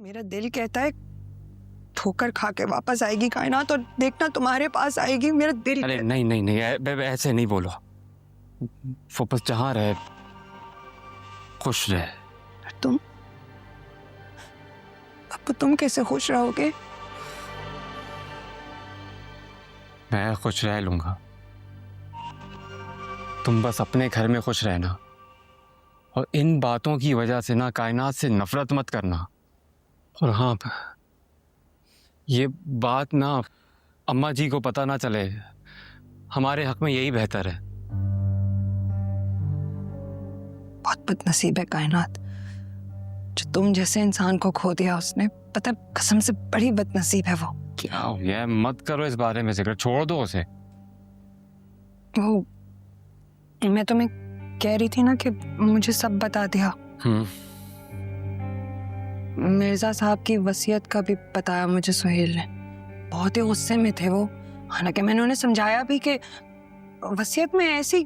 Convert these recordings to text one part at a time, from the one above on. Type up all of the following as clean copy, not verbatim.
मेरा दिल कहता है ठोकर खा के वापस आएगी कायनात और देखना तुम्हारे पास आएगी। मेरा दिल अरे नहीं नहीं नहीं, ऐसे नहीं बोलो। वो बस जहाँ रहे खुश रहे। तुम अब तुम कैसे खुश रहोगे? मैं खुश रह लूंगा, तुम बस अपने घर में खुश रहना। और इन बातों की वजह से ना कायनात से नफरत मत करना। और हाँ, ये बात ना अम्मा जी को पता ना चले, हमारे हक में यही बेहतर है। बहुत बदनसीब है कायनात, जो तुम जैसे इंसान को खो दिया उसने। पता है, कसम से बड़ी बदनसीब है वो। क्या हो गया? मत करो इस बारे में जिक्र, छोड़ दो उसे। वो मैं तुम्हें कह रही थी ना कि मुझे सब बता दिया। मिर्जा साहब की वसीयत का भी बताया मुझे सुहेल ने। बहुत ही गुस्से में थे वो, हालांकि मैंने उन्हें समझाया भी कि वसीयत में ऐसी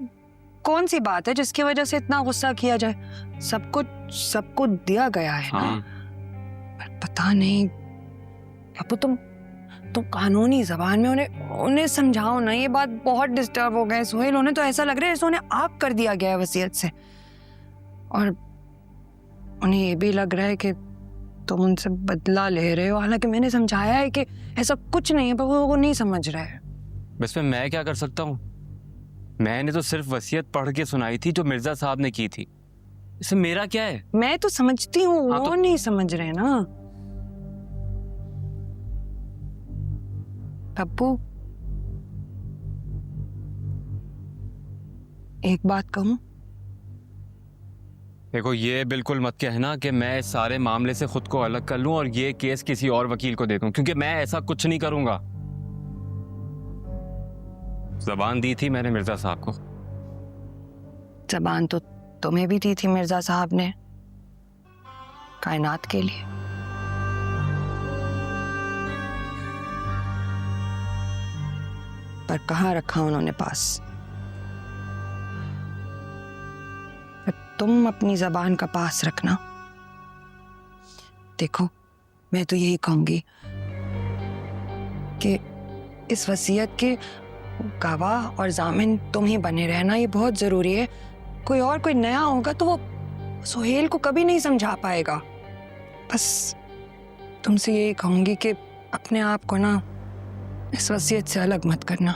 कौन सी बात है जिसकी वजह से इतना गुस्सा किया जाए। सबको दिया गया है ना। पर पता नहीं अब तुम कानूनी जबान में उन्हें समझाओ ना। ये बात बहुत डिस्टर्ब हो गए सुहेल। उन्हें तो ऐसा लग रहा है जैसे उन्हें आग कर दिया गया है वसीयत से। और उन्हें ये भी लग रहा है कि तुम उनसे बदला ले रहे हो, हालांकि मैंने समझाया है कि ऐसा कुछ नहीं है, पर वो नहीं समझ रहा है। बस मैं क्या कर सकता हूँ? मैंने तो सिर्फ वसीयत पढ़ के सुनाई थी जो मिर्जा साहब ने की थी। इसमें मेरा क्या है? मैं तो समझती हूँ, हाँ, वो नहीं समझ रहे ना। पप्पू, एक बात कहूं? देखो, ये बिल्कुल मत कहना कि मैं इस सारे मामले से खुद को अलग कर लूं और ये केस किसी और वकील को दे दूं, क्योंकि मैं ऐसा कुछ नहीं करूंगा। जबान दी थी मैंने मिर्जा साहब को। जबान तो तुम्हें भी दी थी मिर्जा साहब ने, कायनात के लिए। पर कहाँ रखा उन्होंने पास। तुम अपनी जबान का पास रखना। देखो, मैं तो यही कहूंगी कि इस वसीयत के गवाह और जामिन तुम ही बने रहना, ये बहुत जरूरी है। कोई नया होगा तो वो सुहेल को कभी नहीं समझा पाएगा। बस तुमसे यही कहूंगी कि अपने आप को ना इस वसीयत से अलग मत करना।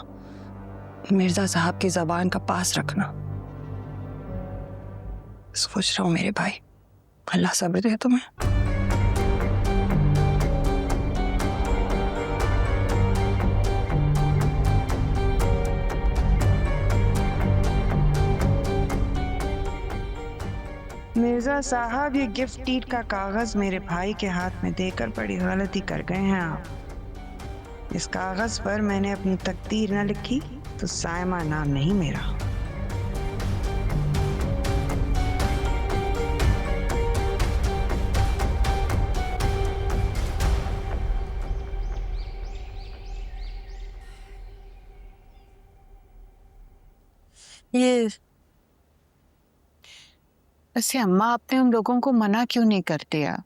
मिर्जा साहब की जबान का पास रखना। खुश रहो मेरे भाई, अल्लाह सब्र दे तुम्हें। मिर्जा साहब, ये गिफ्ट डीड का कागज मेरे भाई के हाथ में देकर बड़ी गलती कर गए हैं आप। इस कागज पर मैंने अपनी तकदीर न लिखी तो सायमा नाम नहीं मेरा। ये ऐसे अम्मा आपने उन लोगों को मना क्यों नहीं कर दिया?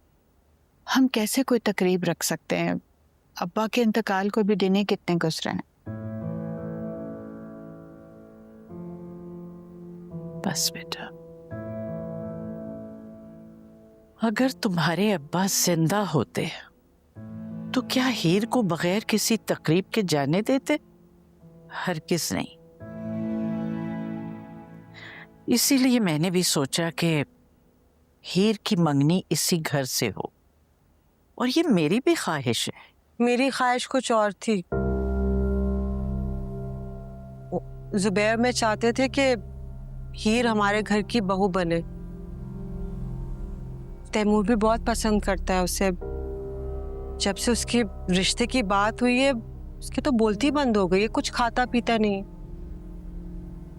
हम कैसे कोई तकरीब रख सकते हैं? अब्बा के इंतकाल को भी दिन ही कितने गुजरे हैं। बस बेटा, अगर तुम्हारे अब्बा जिंदा होते तो क्या हीर को बगैर किसी तकरीब के जाने देते? हरगिज़ नहीं। इसीलिए मैंने भी सोचा कि हीर की मंगनी इसी घर से हो, और ये मेरी भी ख्वाहिश है। मेरी ख्वाहिश कुछ और थी। जुबैर में चाहते थे कि हीर हमारे घर की बहू बने। तैमूर भी बहुत पसंद करता है उसे। जब से उसके रिश्ते की बात हुई है, उसकी तो बोलती बंद हो गई है। कुछ खाता पीता नहीं,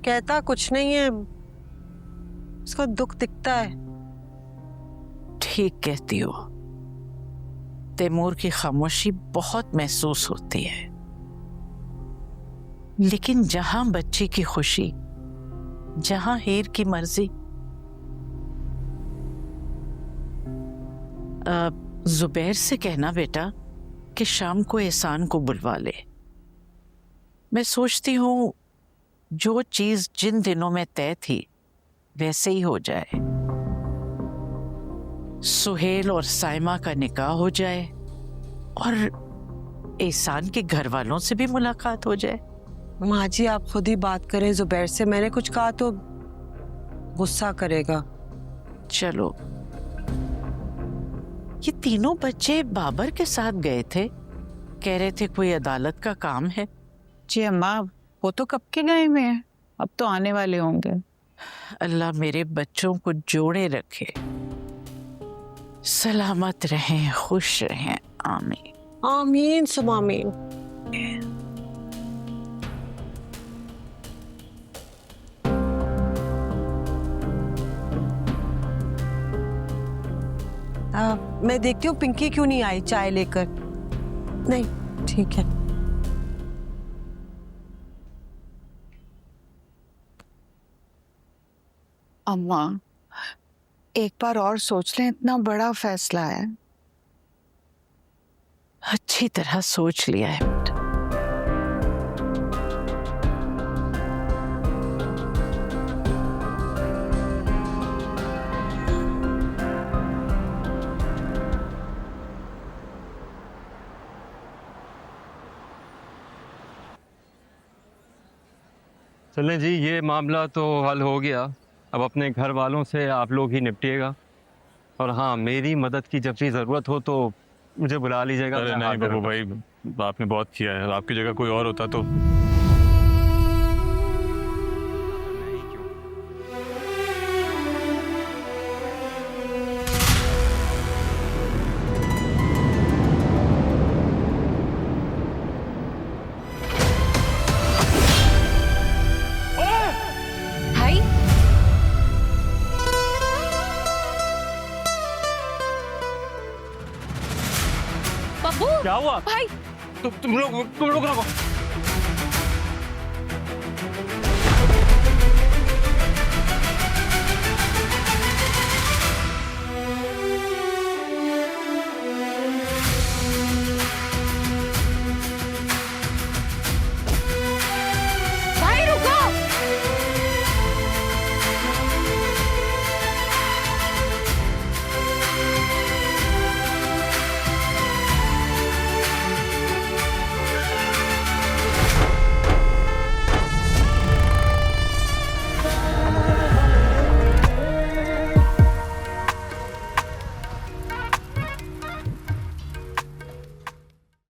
कहता कुछ नहीं है, उसका दुख दिखता है। ठीक कहती हो, तैमूर की खामोशी बहुत महसूस होती है, लेकिन जहां बच्ची की खुशी, जहां हीर की मर्जी। जुबैर से कहना बेटा कि शाम को एहसान को बुलवा ले। मैं सोचती हूँ जो चीज जिन दिनों में तय थी वैसे ही हो जाए। सुहेल और साइमा का निकाह हो जाए और एहसान के घर वालों से भी मुलाकात हो जाए। माँ जी आप खुद ही बात करें जुबैर से, मैंने कुछ कहा तो गुस्सा करेगा। चलो, ये तीनों बच्चे बाबर के साथ गए थे, कह रहे थे कोई अदालत का काम है। जी अम्मा, वो तो कब के गए हुए हैं, अब तो आने वाले होंगे। अल्लाह मेरे बच्चों को जोड़े रखे, सलामत रहें, खुश रहें, आमीन। आमीन सुम आमीन। मैं देखती हूँ पिंकी क्यों नहीं आई चाय लेकर। नहीं ठीक है। अम्मा एक बार और सोच लें, इतना बड़ा फैसला है। अच्छी तरह सोच लिया है बेटा। चलें जी, ये मामला तो हल हो गया। अब अपने घर वालों से आप लोग ही निपटिएगा। और हाँ, मेरी मदद की जब भी ज़रूरत हो तो मुझे बुला लीजिएगा। अरे नहीं बब्बू भाई, आपने बहुत किया है। आपकी जगह कोई और होता तो। भाई बब्बू, क्या हुआ भाई तुम लोग रुको।